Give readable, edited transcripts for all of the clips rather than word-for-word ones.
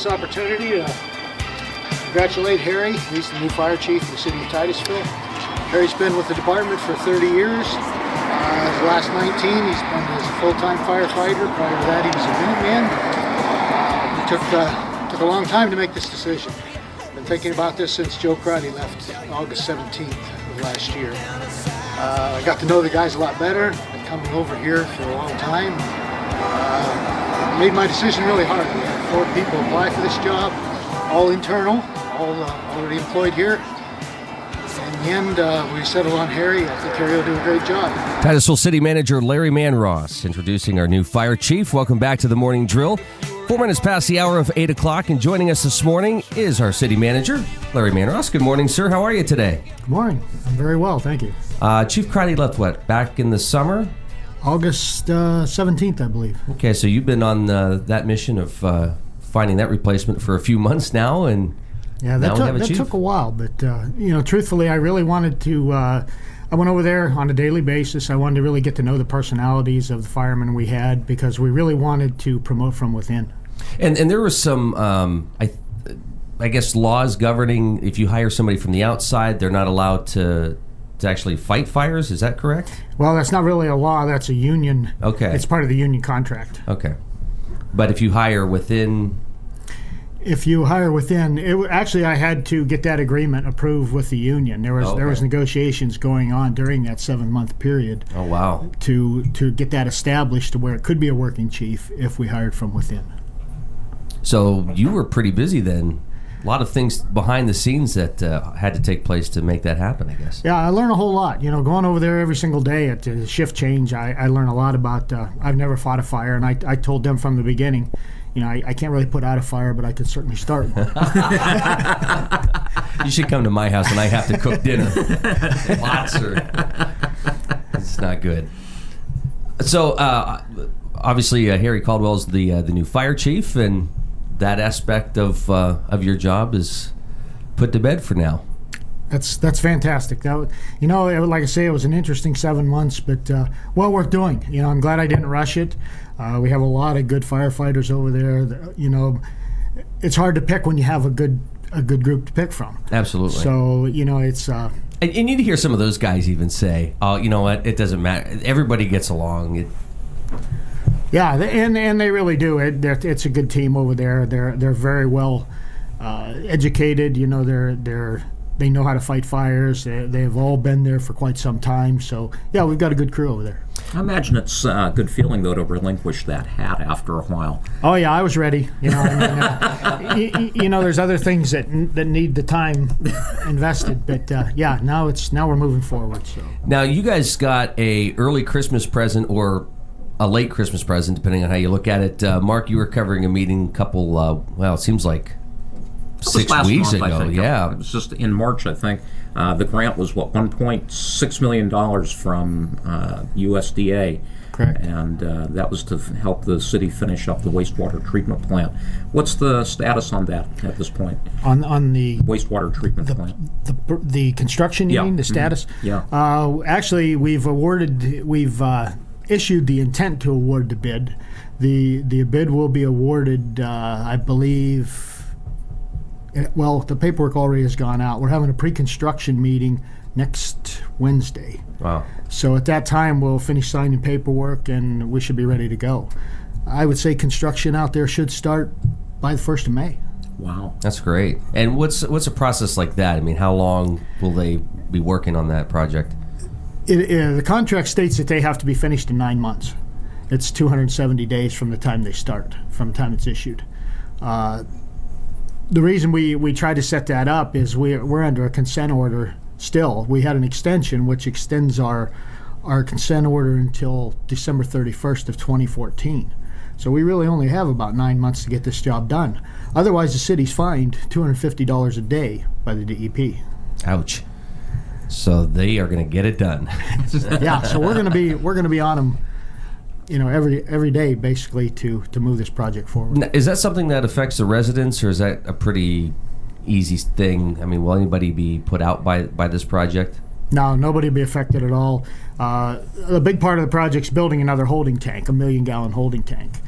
opportunity to congratulate Harry. He's the new fire chief of the city of Titusville. Harry's been with the department for 30 years. The last 19, he's been as a full-time firefighter. Prior to that, he was a minuteman. It took a long time to make this decision. Been thinking about this since Joe Crotty left August 17th of last year. I got to know the guys a lot better. Been coming over here for a long time. Made my decision really hard. We had 4 people apply for this job, all internal, all already employed here. In the end, we settled on Harry. I think Harry will do a great job. Titusville City Manager Larry Manross introducing our new fire chief. Welcome back to the morning drill. 4 minutes past the hour of 8 o'clock, and joining us this morning is our city manager, Larry Manross. Good morning, sir. How are you today? Good morning. I'm very well, thank you. Chief Crotty left back in the summer? August 17th, I believe. Okay, so you've been on that mission of finding that replacement for a few months now, and yeah, that took a while. But truthfully, I really wanted to. I went over there on a daily basis. I wanted to really get to know the personalities of the firemen we had, because we really wanted to promote from within. And there was some, I guess, laws governing if you hire somebody from the outside, they're not allowed to actually fight fires. Is that correct? Well, that's not really a law. That's a union. Okay. It's part of the union contract. Okay. But if you hire within... If you hire within, actually I had to get that agreement approved with the union. There was negotiations going on during that 7-month period. Oh, wow. To get that established to where it could be a working chief if we hired from within. So you were pretty busy then. A lot of things behind the scenes that had to take place to make that happen, I guess. Yeah, I learned a whole lot. Going over there every single day at the shift change, I learned a lot about, I've never fought a fire, and I told them from the beginning, I can't really put out a fire, but I can certainly start one. You should come to my house and I have to cook dinner. Lots it's not good. So, obviously, Harry Caldwell's the new fire chief, and that aspect of your job is put to bed for now. That's fantastic. That, like I say, it was an interesting 7 months, but well worth doing. I'm glad I didn't rush it. We have a lot of good firefighters over there. It's hard to pick when you have a good group to pick from. Absolutely. So it's. And you need to hear some of those guys even say, "Oh, you know what? It doesn't matter. Everybody gets along." Yeah, and they really do. It's a good team over there. They're very well educated. They know how to fight fires. They've all been there for quite some time. So yeah, we've got a good crew over there. I imagine it's a good feeling though to relinquish that hat after a while. Oh yeah, I was ready. There's other things that need the time invested, but yeah, now we're moving forward. So now you guys got a early Christmas present or a late Christmas present, depending on how you look at it. Mark, you were covering a meeting it seems like 6 weeks ago. Yeah. It was just in March, I think. The grant was, $1.6 million from USDA. Correct. And that was to help the city finish up the wastewater treatment plant. What's the status on that at this point? On the wastewater treatment plant? The construction, you mean, the status? Mm-hmm. Yeah. Actually, we've issued the intent to award the bid. The bid will be awarded, I believe. Well, the paperwork already has gone out. We're having a pre-construction meeting next Wednesday. Wow. So at that time, we'll finish signing paperwork, and we should be ready to go. I would say construction out there should start by the 1st of May. Wow. That's great. And what's a process like that? I mean, how long will they be working on that project? The contract states that they have to be finished in 9 months. It's 270 days from the time they start, from the time it's issued. The reason we try to set that up is we're under a consent order still. We had an extension which extends our consent order until December 31st of 2014. So we really only have about 9 months to get this job done. Otherwise, the city's fined $250 a day by the DEP. Ouch. So they are going to get it done. Yeah, so we're going to be on them, every day basically to move this project forward. Now, is that something that affects the residents, or is that a pretty easy thing? I mean, will anybody be put out by this project? No, nobody will be affected at all. A big part of the project's building another holding tank, a 1 million-gallon holding tank.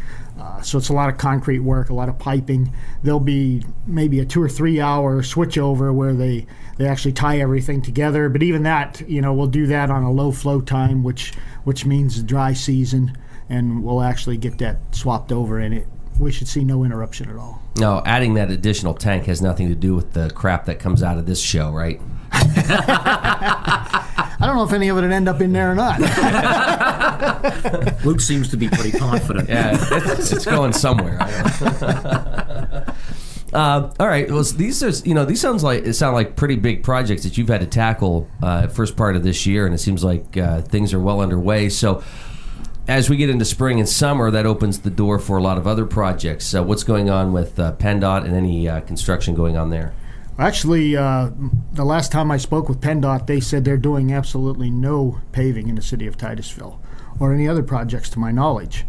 So it's a lot of concrete work, a lot of piping. There'll be maybe a 2 or 3 hour switchover where they actually tie everything together. But even that, we'll do that on a low flow time, which means dry season, and we'll actually get that swapped over, and we should see no interruption at all. No, adding that additional tank has nothing to do with the crap that comes out of this show, right? I don't know if any of it would end up in there or not. Luke seems to be pretty confident. Yeah, it's going somewhere. All right. Well, these sound like pretty big projects that you've had to tackle first part of this year, and it seems like things are well underway. So, as we get into spring and summer, that opens the door for a lot of other projects. So, what's going on with PennDOT and any construction going on there? Actually, the last time I spoke with PennDOT, they said they're doing absolutely no paving in the city of Titusville or any other projects to my knowledge.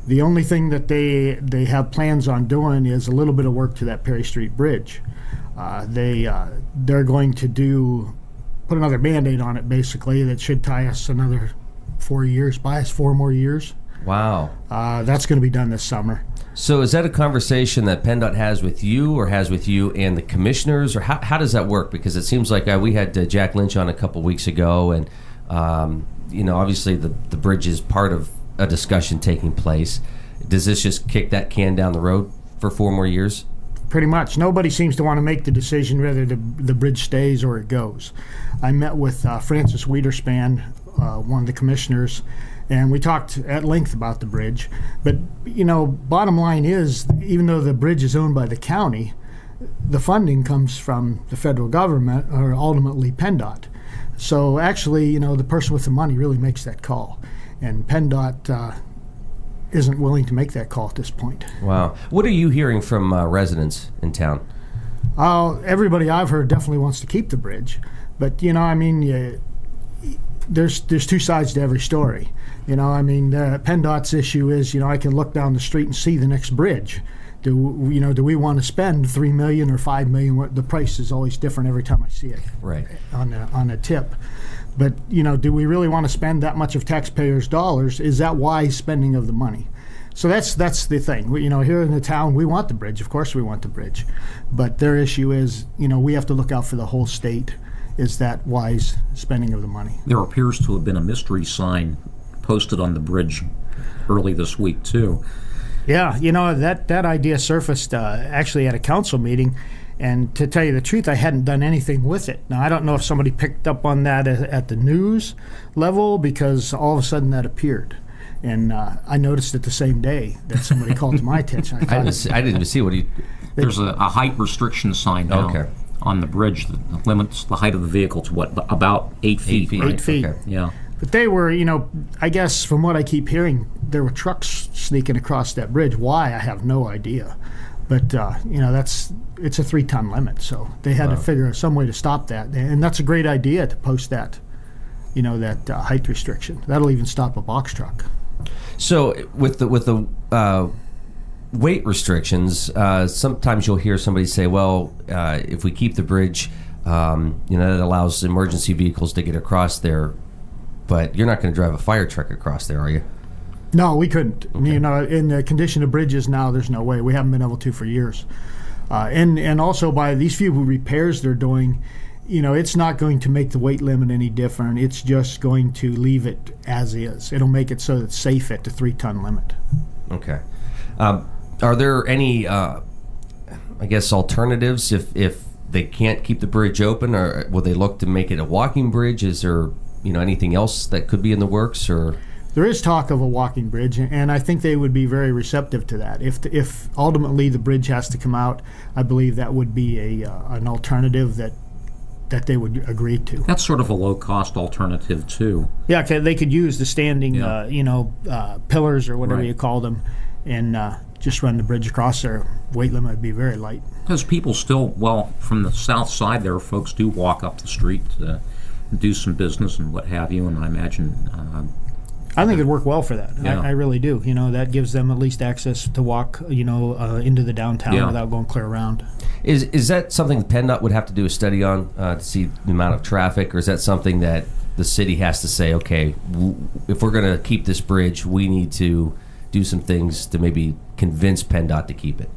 The only thing that they have plans on doing is a little bit of work to that Perry Street Bridge. They're going to put another Band-Aid on it, basically, that should tie us another 4 years, buy us 4 more years. Wow. That's going to be done this summer. So is that a conversation that PennDOT has with you, or has with you and the commissioners, or how does that work? Because it seems like we had Jack Lynch on a couple weeks ago, and obviously the bridge is part of a discussion taking place. Does this just kick that can down the road for 4 more years? Pretty much. Nobody seems to want to make the decision whether the bridge stays or it goes. I met with Francis Wiederspan, one of the commissioners, and we talked at length about the bridge. But, bottom line is, even though the bridge is owned by the county, the funding comes from the federal government, or ultimately PennDOT. So actually, the person with the money really makes that call. And PennDOT isn't willing to make that call at this point. Wow. What are you hearing from residents in town? Everybody I've heard definitely wants to keep the bridge. But, there's 2 sides to every story. PennDOT's issue is, I can look down the street and see the next bridge. Do we want to spend $3 million or $5 million? The price is always different every time I see it. Right. On a tip. But, do we really want to spend that much of taxpayers' dollars? Is that wise spending of the money? So that's the thing. Here in the town, we want the bridge. Of course we want the bridge. But their issue is, we have to look out for the whole state. Is that wise spending of the money? There appears to have been a mystery sign posted on the bridge early this week, too. Yeah, that idea surfaced actually at a council meeting. And to tell you the truth, I hadn't done anything with it. Now, I don't know if somebody picked up on that at the news level, because all of a sudden that appeared. And I noticed it the same day that somebody called to my attention. I didn't even see what he... There's a height restriction sign now. Okay. On the bridge that limits the height of the vehicle to about 8 feet. 8 feet. Right? 8 feet. Okay. Yeah. But they were, I guess from what I keep hearing, there were trucks sneaking across that bridge. Why, I have no idea. But, it's a 3-ton limit, so they had to figure out some way to stop that. And that's a great idea to post that, that height restriction. That'll even stop a box truck. So with the weight restrictions, sometimes you'll hear somebody say, well, if we keep the bridge, that allows emergency vehicles to get across there, but you're not going to drive a fire truck across there, are you? No, we couldn't. Okay. In the condition of bridges now, there's no way. We haven't been able to for years. And also by these few repairs they're doing, it's not going to make the weight limit any different. It's just going to leave it as is. It'll make it so it's safe at the 3-ton limit. Okay. Are there any, alternatives if they can't keep the bridge open, or will they look to make it a walking bridge? Is there, anything else that could be in the works, or? There is talk of a walking bridge, and I think they would be very receptive to that. If ultimately the bridge has to come out, I believe that would be an alternative that they would agree to. That's sort of a low-cost alternative, too. Yeah, they could use the standing, pillars or whatever you call them, and just run the bridge across there. Weight limit would be very light. Because people still, from the south side there, folks do walk up the street to do some business and what have you, and I imagine... I think it'd work well for that. Yeah. I really do. That gives them at least access to walk, into the downtown without going clear around. Is that something PennDOT would have to do a study on to see the amount of traffic, or is that something that the city has to say, okay, if we're going to keep this bridge, we need to do some things to maybe convince PennDOT to keep it?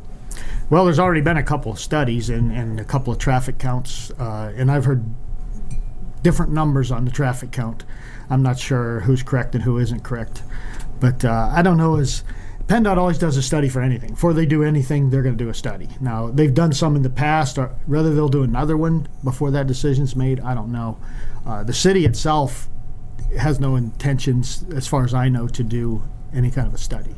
Well, there's already been a couple of studies and a couple of traffic counts, and I've heard different numbers on the traffic count. I'm not sure who's correct and who isn't correct. But I don't know, PennDOT always does a study for anything. Before they do anything, they're going to do a study. Now, they've done some in the past, or whether they'll do another one before that decision's made, I don't know. The city itself has no intentions, as far as I know, to do any kind of a study.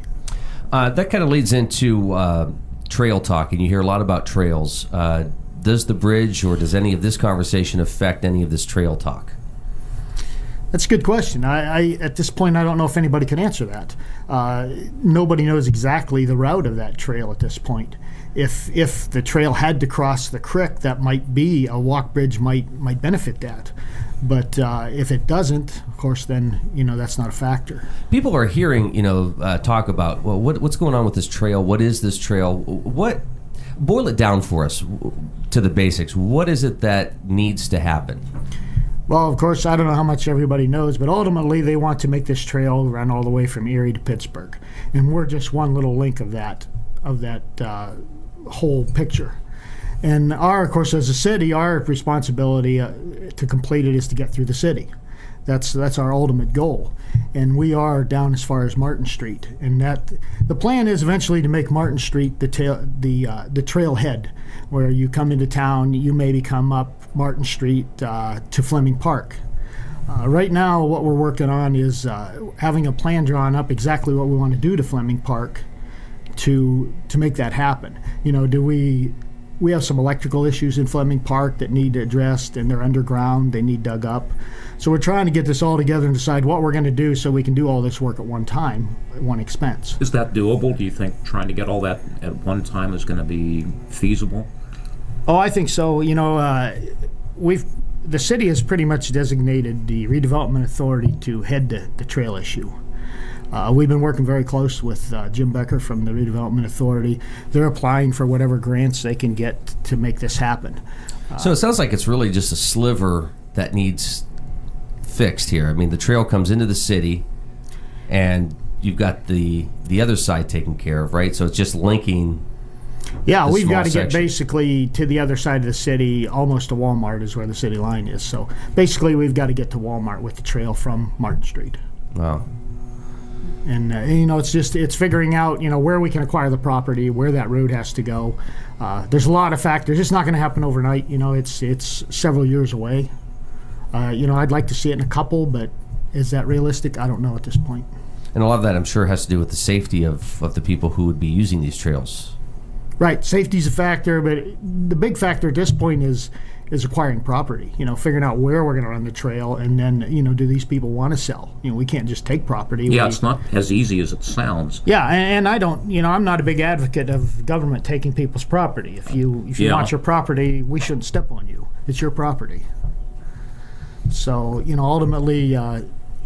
That kind of leads into trail talk, and you hear a lot about trails. Does the bridge or does any of this conversation affect any of this trail talk? That's a good question. I at this point, I don't know if anybody can answer that. Nobody knows exactly the route of that trail at this point. If the trail had to cross the creek, that might be a walk bridge might benefit that. But if it doesn't, of course, then that's not a factor. People are hearing talk about, well, what's going on with this trail? What is this trail? Boil it down for us to the basics. What is it that needs to happen? Well, of course, I don't know how much everybody knows, but ultimately they want to make this trail run all the way from Erie to Pittsburgh, and we're just one little link of that whole picture. And of course, as a city, our responsibility to complete it is to get through the city. That's our ultimate goal, and we are down as far as Martin Street. And the plan is eventually to make Martin Street the trailhead, where you come into town, you maybe come up Martin Street to Fleming Park. Right now, what we're working on is having a plan drawn up exactly what we want to do to Fleming Park to make that happen. We have some electrical issues in Fleming Park that need addressed, and they're underground. They need dug up. So we're trying to get this all together and decide what we're going to do so we can do all this work at one time, at one expense. Is that doable? Do you think trying to get all that at one time is going to be feasible? Oh, I think so. The city has pretty much designated the redevelopment authority to head the trail issue. We've been working very close with Jim Becker from the Redevelopment Authority. They're applying for whatever grants they can get to make this happen. So it sounds like it's really just a sliver that needs fixed here. I mean, the trail comes into the city, and you've got the other side taken care of, right? So it's just linking. Yeah, we've got to section. get basically to the other side of the city. Almost to Walmart is where the city line is. So basically, we've got to get to Walmart with the trail from Martin Street. Wow. And it's figuring out where we can acquire the property, where that road has to go. There's a lot of factors. It's not going to happen overnight. It's several years away. I'd like to see it in a couple, but is that realistic? I don't know at this point. And a lot of that, I'm sure, has to do with the safety of the people who would be using these trails. Right, safety's a factor, but the big factor at this point is acquiring property. Figuring out where we're going to run the trail, and then do these people want to sell? We can't just take property. Yeah, it's not as easy as it sounds. Yeah, and I don't. I'm not a big advocate of government taking people's property. If you want your property, we shouldn't step on you. It's your property. So ultimately,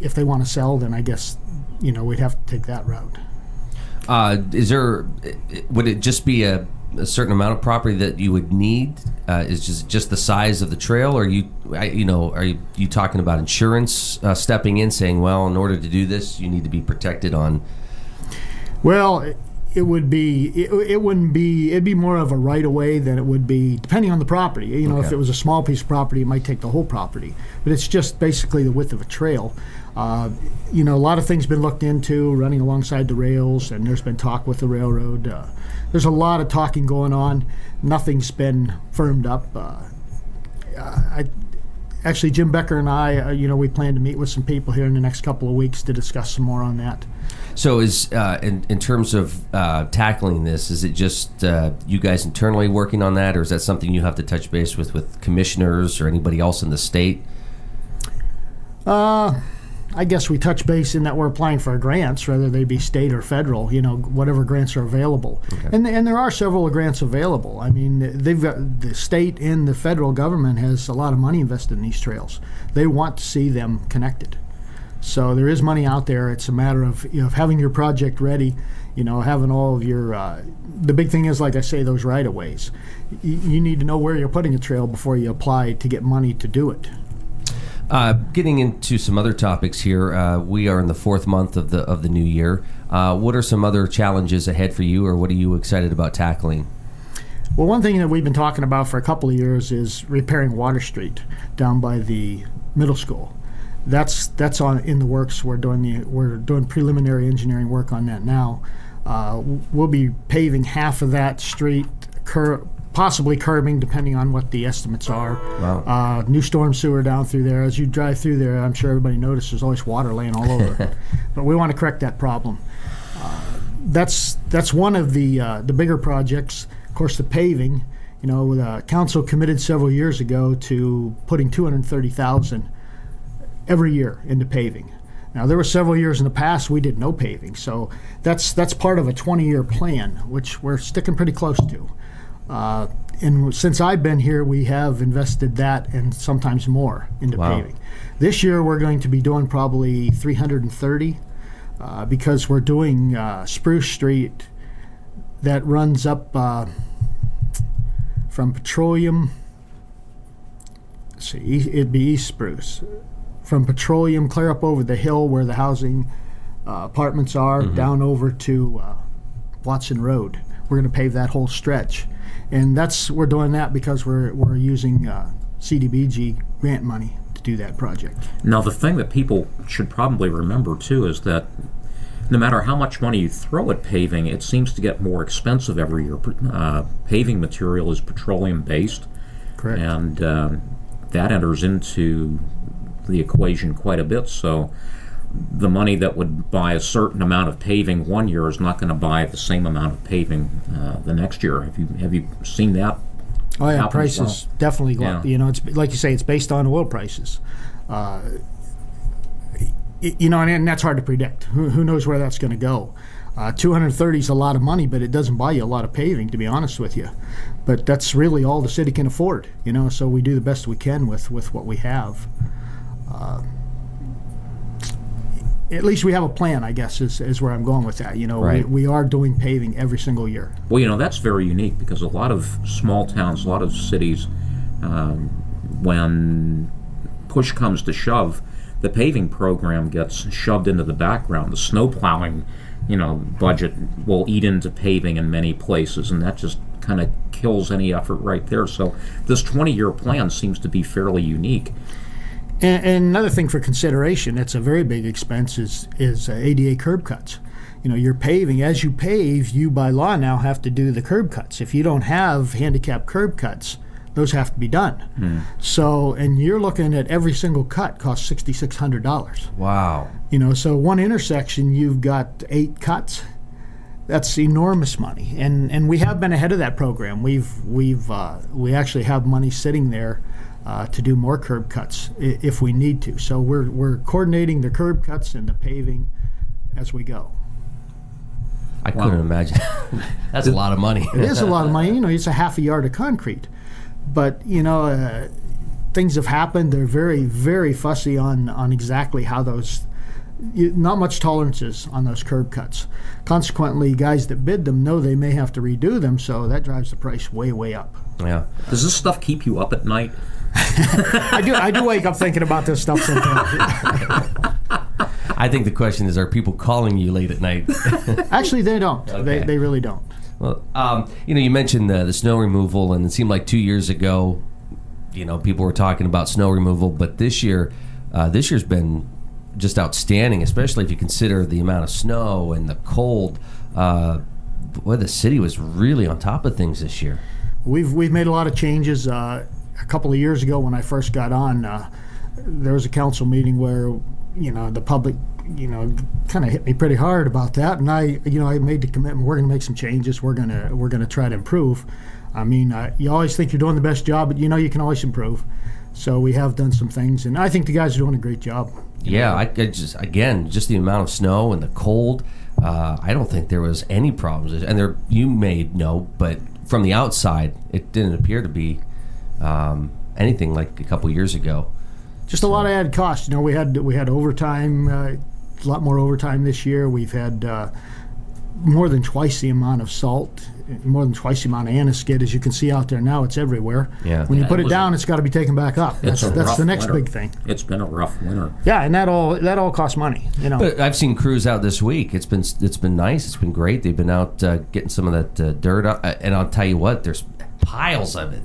if they want to sell, then I guess we'd have to take that route. Would it just be a certain amount of property that you would need? Is just the size of the trail, or are you talking about insurance stepping in, saying, well, in order to do this, you need to be protected on? Well, it'd be more of a right of way than it would be, depending on the property. Okay. If it was a small piece of property, it might take the whole property, but it's just basically the width of a trail. A lot of things been looked into, running alongside the rails, and there's been talk with the railroad. There's a lot of talking going on. Nothing's been firmed up. Actually, Jim Becker and I, we plan to meet with some people here in the next couple of weeks to discuss some more on that. So is in terms of tackling this, is it just you guys internally working on that, or is that something you have to touch base with commissioners or anybody else in the state? I guess we touch base in that we're applying for grants, whether they be state or federal, whatever grants are available. Okay. And there are several grants available. I mean, the state and the federal government has a lot of money invested in these trails. They want to see them connected. So there is money out there. It's a matter of having your project ready, having all of your, the big thing is, like I say, those right-of-ways. You need to know where you're putting a trail before you apply to get money to do it. Getting into some other topics here, we are in the 4th month of the new year. What are some other challenges ahead for you, or what are you excited about tackling? Well, one thing that we've been talking about for a couple of years is repairing Water Street down by the middle school. That's in the works. We're doing preliminary engineering work on that now. We'll be paving half of that street, possibly curbing, depending on what the estimates are. Wow. New storm sewer down through there. As you drive through there, I'm sure everybody notices there's always water laying all over. But we want to correct that problem. That's one of the bigger projects. Of course, the paving. The council committed several years ago to putting $230,000 every year into paving. Now, there were several years in the past we did no paving, so that's part of a 20-year plan, which we're sticking pretty close to. And since I've been here, we have invested that and sometimes more into paving. This year, we're going to be doing probably 330 because we're doing Spruce Street that runs up from Petroleum. Let's see, it'd be East Spruce. From Petroleum, clear up over the hill where the housing apartments are, down over to Watson Road. We're going to pave that whole stretch. And we're doing that because we're using CDBG grant money to do that project. Now, the thing that people should probably remember, too, is that no matter how much money you throw at paving, it seems to get more expensive every year. Paving material is petroleum-based. Correct. And that enters into the equation quite a bit. So the money that would buy a certain amount of paving one year is not going to buy the same amount of paving the next year. Have you seen that? Oh yeah, prices definitely go up. It's like you say, it's based on oil prices. And that's hard to predict. Who knows where that's going to go? 230 is a lot of money, but it doesn't buy you a lot of paving, to be honest with you. But that's really all the city can afford. So we do the best we can with what we have. At least we have a plan, I guess, is where I'm going with that. Right. We are doing paving every single year. Well, that's very unique because a lot of small towns, a lot of cities, when push comes to shove, the paving program gets shoved into the background. The snow plowing, budget will eat into paving in many places, and that just kind of kills any effort right there. So this 20-year plan seems to be fairly unique. And another thing for consideration, that's a very big expense, is ADA curb cuts. You're paving. As you pave, you by law now have to do the curb cuts. If you don't have handicap curb cuts, those have to be done. So, and you're looking at every single cut costs $6,600. Wow. So one intersection, you've got 8 cuts. That's enormous money, and we have been ahead of that program. We actually have money sitting there to do more curb cuts if we need to. So we're coordinating the curb cuts and the paving as we go. I couldn't imagine. That's a lot of money. It is a lot of money. It's a half a yard of concrete. But, things have happened. They're very, very fussy on exactly how those, not much tolerances on those curb cuts. Consequently, guys that bid them know they may have to redo them, so that drives the price way, way up. Yeah. Does this stuff keep you up at night? I do wake up thinking about this stuff sometimes. I think the question is, are people calling you late at night? Actually, they don't. Okay. They really don't. Well, you mentioned the snow removal, and it seemed like 2 years ago, people were talking about snow removal, but this year's been just outstanding, especially if you consider the amount of snow and the cold. The city was really on top of things this year. We've made a lot of changes. A couple of years ago when I first got on, there was a council meeting where, the public, kind of hit me pretty hard about that, and I made the commitment. We're going to make some changes. We're going to try to improve. I mean, you always think you're doing the best job, but you can always improve. So we have done some things, and I think the guys are doing a great job. Yeah, I just the amount of snow and the cold. I don't think there was any problems, and you may know, but from the outside, it didn't appear to be anything like a couple years ago. Just a lot of added costs. We had overtime, a lot more overtime this year. We've had more than twice the amount of salt more than twice the amount of anti-skid. As you can see out there now, it's everywhere. Yeah. When you put it it was down, it's got to be taken back up. That's the next winter. big thing. It's been a rough winter. Yeah, and that all costs money. But I've seen crews out this week. It's been nice. It's been great. They've been out getting some of that dirt out, and I'll tell you what, there's piles of it.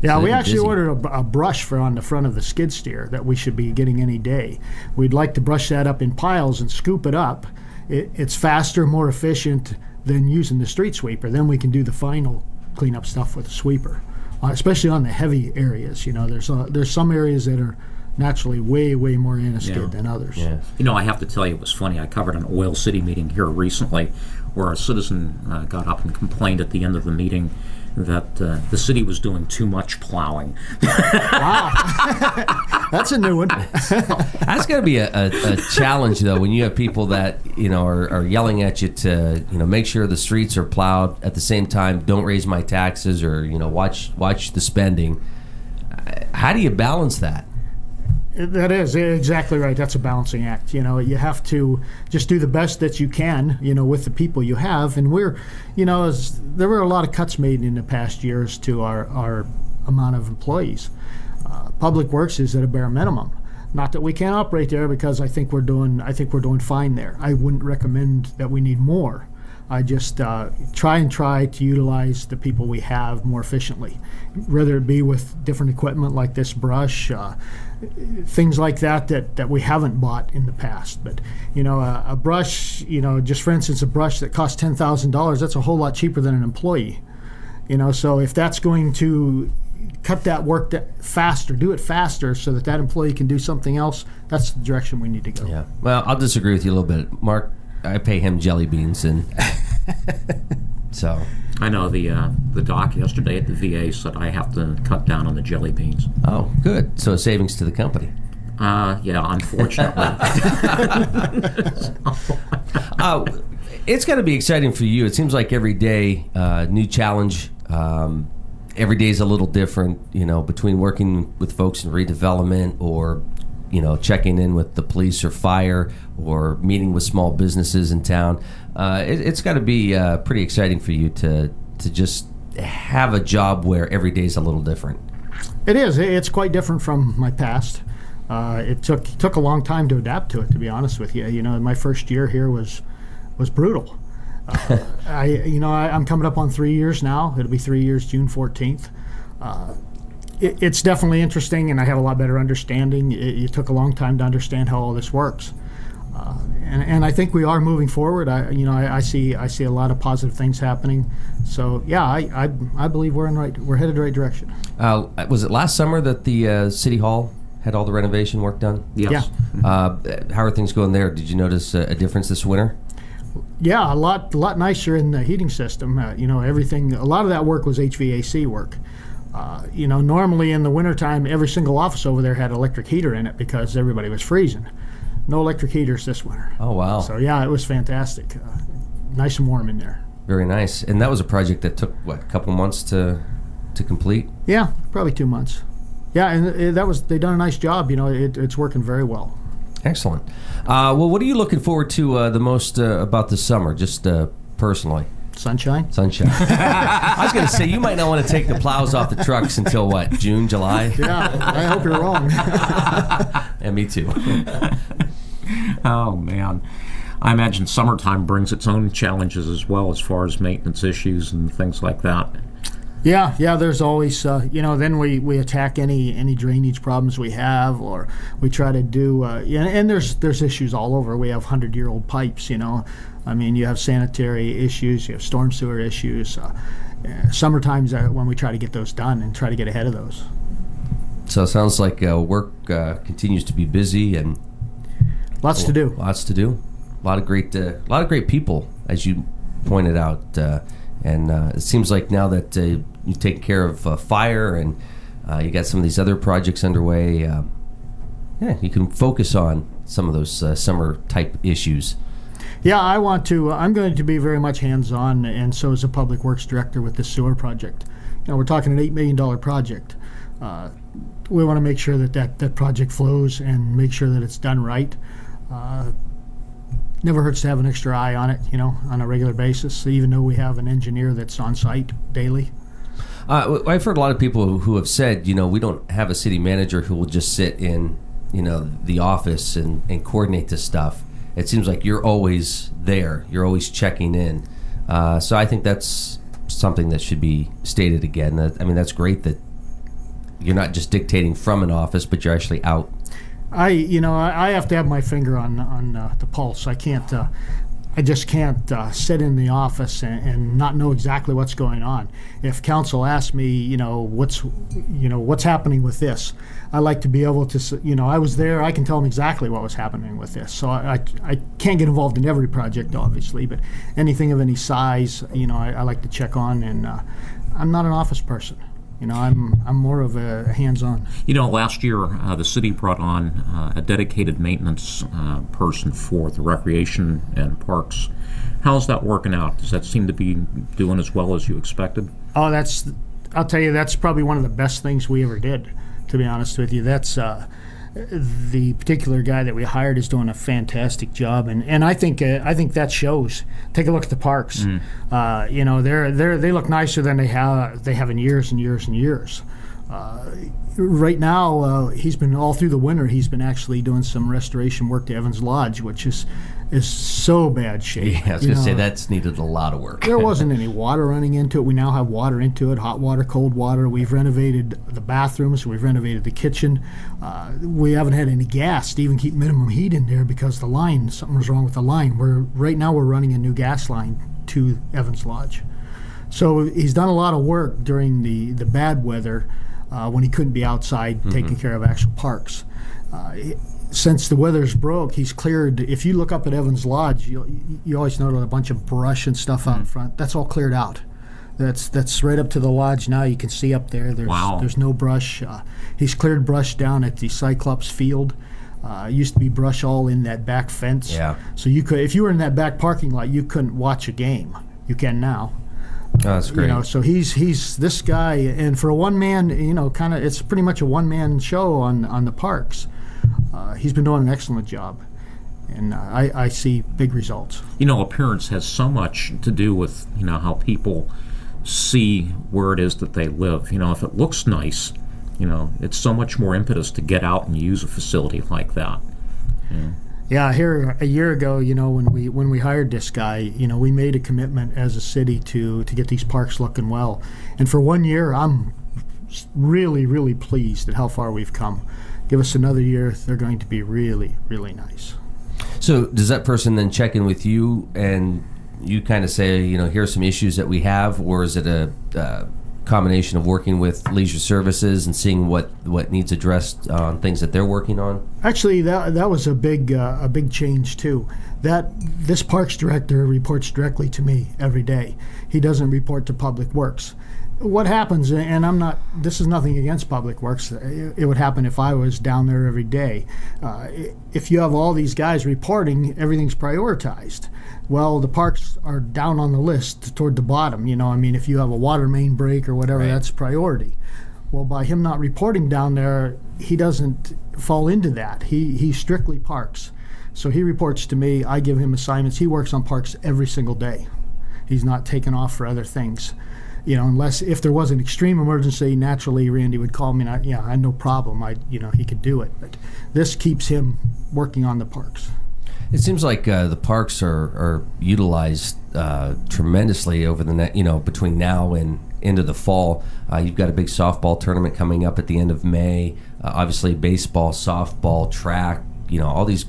Yeah, So we they've been actually busy. ordered a brush for on the front of the skid steer that we should be getting any day. We'd like to brush that up in piles and scoop it up. It's faster, more efficient than using the street sweeper. Then we can do the final cleanup stuff with the sweeper, especially on the heavy areas. There's some areas that are naturally way more anti-skid than others. Yeah. I have to tell you, it was funny. I covered an Oil City meeting here recently where a citizen got up and complained at the end of the meeting that the city was doing too much plowing. Wow, that's a new one. That's got to be a challenge, though, when you have people that are yelling at you to make sure the streets are plowed at the same time. Don't raise my taxes, or watch the spending. How do you balance that? That is exactly right. That's a balancing act. You have to just do the best that you can, with the people you have. And there were a lot of cuts made in the past years to our amount of employees. Public Works is at a bare minimum. Not that we can't operate there, because I think we're doing fine there. I wouldn't recommend that we need more. I just try to utilize the people we have more efficiently, whether it be with different equipment like this brush, things like that we haven't bought in the past. But a brush, just for instance, a brush that costs $10,000, that's a whole lot cheaper than an employee. So if that's going to cut that work faster, do it faster, so that employee can do something else, that's the direction we need to go. Yeah. Well, I'll disagree with you a little bit, Mark. I pay him jelly beans, and so. I know the doc yesterday at the VA said I have to cut down on the jelly beans. Oh, good. So a savings to the company. Yeah, unfortunately. It's got to be exciting for you. It seems like every day, new challenge. Every day is a little different, between working with folks in redevelopment, or checking in with the police or fire, or meeting with small businesses in town. It's got to be pretty exciting for you to just have a job where every day is a little different. It is. It's quite different from my past. It took a long time to adapt to it, to be honest with you. My first year here was brutal. I'm coming up on 3 years now. It'll be 3 years June 14th. It's definitely interesting, and I have a lot better understanding. It took a long time to understand how all this works, and I think we are moving forward. I see a lot of positive things happening. So yeah, I believe we're headed the right direction. Was it last summer that the City Hall had all the renovation work done? Yes. Yeah. How are things going there? Did you notice a difference this winter? Yeah, a lot nicer in the heating system. Everything. A lot of that work was HVAC work. Normally in the wintertime, every single office over there had an electric heater in it because everybody was freezing. No electric heaters this winter. Oh, wow. So yeah, it was fantastic. Nice and warm in there. Very nice. And that was a project that took, a couple months to complete? Yeah, probably 2 months. Yeah, and they done a nice job. It's working very well. Excellent. Well, what are you looking forward to the most about the summer, just personally? Sunshine. I was going to say, you might not want to take the plows off the trucks until, June, July? Yeah, I hope you're wrong. And me too. Oh, man. I imagine summertime brings its own challenges as well, as far as maintenance issues and things like that. Yeah, there's always, then we attack any drainage problems we have, or we try to do, and there's issues all over. We have 100-year-old pipes, you have sanitary issues, you have storm sewer issues. Summertime's when we try to get those done and try to get ahead of those. So it sounds like work continues to be busy and lots to do. Lots to do. A lot of great people, as you pointed out. And it seems like now that you've taken care of fire and you got some of these other projects underway, you can focus on some of those summer-type issues. Yeah, I'm going to be very much hands-on, and so is the Public Works Director with the sewer project. We're talking an $8 million project. We want to make sure that project flows and make sure that it's done right. never hurts to have an extra eye on it, on a regular basis, even though we have an engineer that's on site daily. I've heard a lot of people who have said, we don't have a city manager who will just sit in, the office and coordinate this stuff. It seems like you're always there. You're always checking in. So I think that's something that should be stated again. That's great that you're not just dictating from an office, but you're actually out. I have to have my finger on the pulse. I just can't sit in the office and not know exactly what's going on. If council asks me, what's happening with this, I like to be able to, I was there, I can tell them exactly what was happening with this. So I can't get involved in every project, obviously, but anything of any size, I like to check on, and I'm not an office person. I'm more of a hands-on. Last year the city brought on a dedicated maintenance person for the recreation and parks. How's that working out? Does that seem to be doing as well as you expected? Oh, I'll tell you, that's probably one of the best things we ever did, to be honest with you. That's the particular guy that we hired is doing a fantastic job, and I think that shows. Take a look at the parks. They look nicer than they have in years and years and years. Right now, he's been all through the winter. He's been actually doing some restoration work to Evans Lodge, which is so bad shape. Yeah, I was going to say that's needed a lot of work. There wasn't any water running into it. We now have water into it, hot water, cold water. We've renovated the bathrooms. We've renovated the kitchen. We haven't had any gas to even keep minimum heat in there because something was wrong with the line. Right now we're running a new gas line to Evans Lodge. So he's done a lot of work during the bad weather when he couldn't be outside taking care of actual parks. Since the weather's broke, he's cleared. If you look up at Evans Lodge, you always notice a bunch of brush and stuff out in front. That's all cleared out. That's right up to the lodge now. You can see up there. There's no brush. He's cleared brush down at the Cyclops field. Used to be brush all in that back fence. Yeah. So you could, if you were in that back parking lot, you couldn't watch a game. You can now. Oh, that's great. So he's this guy, and for a one man, it's pretty much a one man show on the parks. He's been doing an excellent job, and I see big results. Appearance has so much to do with how people see where it is that they live. If it looks nice, it's so much more impetus to get out and use a facility like that. Yeah, here a year ago, when we hired this guy, we made a commitment as a city to get these parks looking well, and for 1 year, I'm really, really pleased at how far we've come. Give us another year, they're going to be really, really nice. So does that person then check in with you and you kind of say, here's some issues that we have, or is it a combination of working with leisure services and seeing what needs addressed on things that they're working on? Actually, that was a big change too. This parks director reports directly to me every day. He doesn't report to Public Works. What happens, and this is nothing against Public Works, it would happen if I was down there every day. If you have all these guys reporting, everything's prioritized. Well, the parks are down on the list toward the bottom. If you have a water main break or whatever, right, that's priority. Well, by him not reporting down there, he doesn't fall into that. He's strictly parks. So he reports to me, I give him assignments. He works on parks every single day. He's not taken off for other things. Unless if there was an extreme emergency, naturally Randy would call me and I had no problem. He could do it. But this keeps him working on the parks. It seems like the parks are utilized tremendously over the between now and into the fall. You've got a big softball tournament coming up at the end of May. Obviously, baseball, softball, track. All these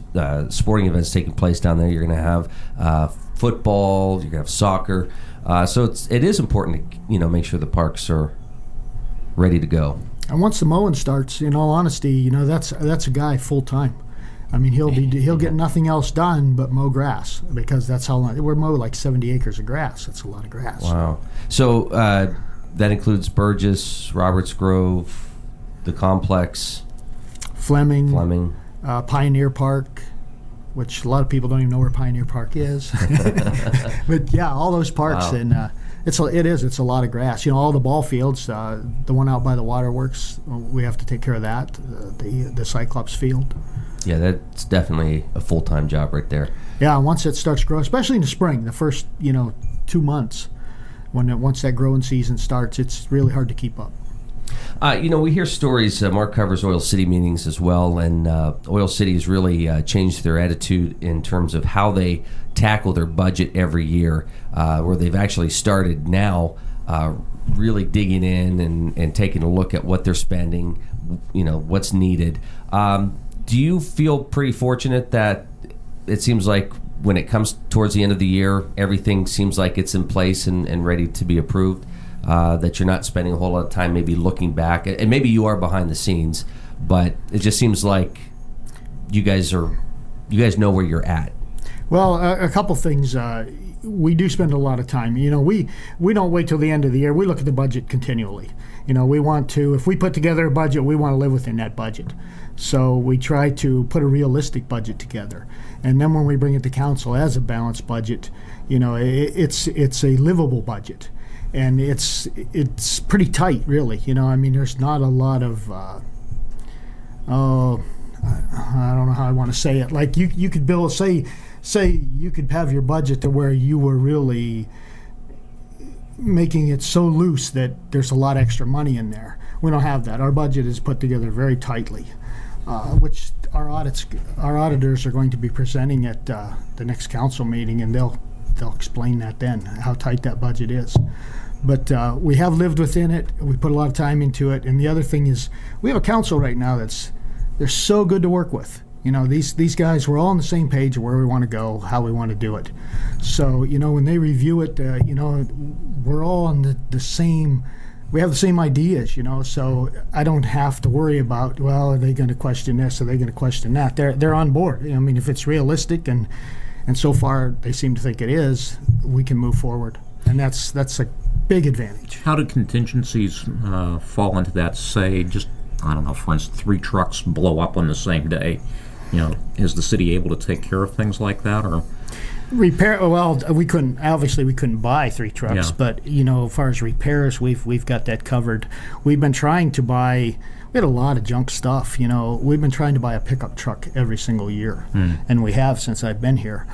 sporting events taking place down there. You're going to have football. You're going to have soccer. So it is important to make sure the parks are ready to go. And once the mowing starts, in all honesty, that's a guy full time. He'll get nothing else done but mow grass, because that's how long we're mow like 70 acres of grass. That's a lot of grass. Wow. So that includes Burgess, Roberts Grove, the complex, Fleming, Pioneer Park, which a lot of people don't even know where Pioneer Park is. But yeah, all those parks. Wow. And it's a lot of grass. All the ball fields, the one out by the waterworks, we have to take care of that, the Cyclops field. Yeah, that's definitely a full-time job right there. Yeah, once it starts growing, especially in the spring, the first 2 months, once that growing season starts, it's really hard to keep up. We hear stories. Mark covers Oil City meetings as well, and Oil City has really changed their attitude in terms of how they tackle their budget every year, where they've actually started now really digging in and taking a look at what they're spending, what's needed. Do you feel pretty fortunate that it seems like when it comes towards the end of the year, everything seems like it's in place and ready to be approved? That you're not spending a whole lot of time maybe looking back, and maybe you are behind the scenes, but it just seems like you guys know where you're at. Well, a couple things. We do spend a lot of time. We don't wait till the end of the year. We look at the budget continually. We want to, if we put together a budget, we want to live within that budget. So we try to put a realistic budget together. And then when we bring it to council as a balanced budget, it's a livable budget. And it's pretty tight, really. There's not a lot of, I don't know how I want to say it. Like you could build, say you could have your budget to where you were really making it so loose that there's a lot of extra money in there. We don't have that. Our budget is put together very tightly, which our auditors are going to be presenting at the next council meeting, and they'll explain that then, how tight that budget is. But we have lived within it. We put a lot of time into it. And the other thing is, we have a council right now they're so good to work with. These guys, we're all on the same page of where we want to go, how we want to do it. So, when they review it, we're all on the same, we have the same ideas, so I don't have to worry about, well, are they going to question this? Are they going to question that? They're on board. If it's realistic and so far they seem to think it is, we can move forward. And that's a big advantage. How do contingencies fall into that? Say, just, I don't know, for instance, 3 trucks blow up on the same day. Is the city able to take care of things like that, or repair? Well, we couldn't buy 3 trucks, but as far as repairs, we've got that covered. We've been trying to buy. We had a lot of junk stuff. We've been trying to buy a pickup truck every single year, and we have since I've been here.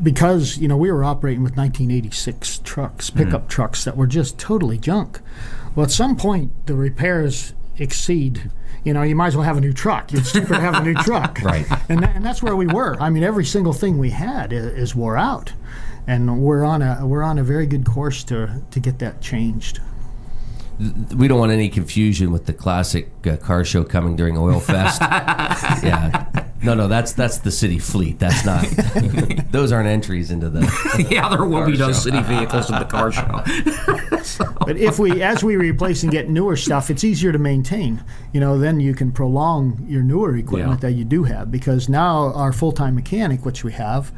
Because we were operating with 1986 trucks, pickup trucks that were just totally junk. Well, at some point the repairs exceed. You might as well have a new truck. It's cheaper to have a new truck, right? And that's where we were. Every single thing we had is wore out, and we're on a very good course to get that changed. We don't want any confusion with the classic car show coming during Oil Fest. Yeah. No, that's the city fleet. That's not. Those aren't entries into the. Yeah, there will be no city vehicles at the car show. But as we replace and get newer stuff, it's easier to maintain. Then you can prolong your newer equipment that you do have, because now our full-time mechanic, which we have,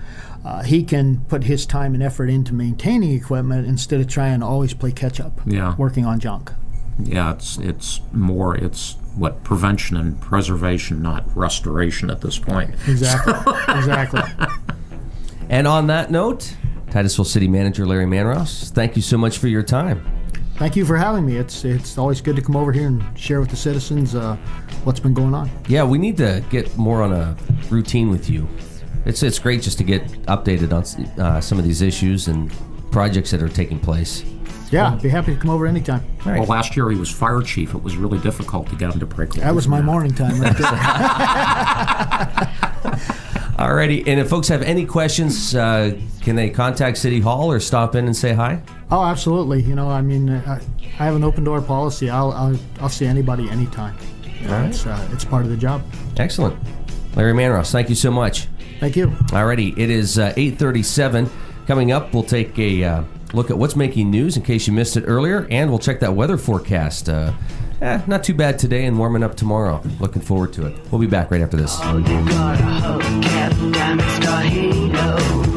he can put his time and effort into maintaining equipment instead of trying to always play catch-up, working on junk. Yeah, it's what, prevention and preservation, not restoration at this point. Exactly. And on that note, Titusville City Manager Larry Manross, thank you so much for your time. Thank you for having me. It's always good to come over here and share with the citizens what's been going on. Yeah, we need to get more on a routine with you. It's great just to get updated on some of these issues and projects that are taking place. Yeah, I'd be happy to come over anytime. All right. Well, last year he was fire chief. It was really difficult to get him to break. That was my morning time right there. Alrighty, and if folks have any questions, can they contact City Hall or stop in and say hi? Oh, absolutely. I have an open door policy. I'll see anybody anytime. All right. It's part of the job. Excellent. Larry Manross, thank you so much. Thank you. Alrighty, it is 8:37. Coming up, we'll take a look at what's making news in case you missed it earlier, and we'll check that weather forecast. Not too bad today and warming up tomorrow. Looking forward to it. We'll be back right after this. Oh, you got a hook, Captain Diamond Star Halo.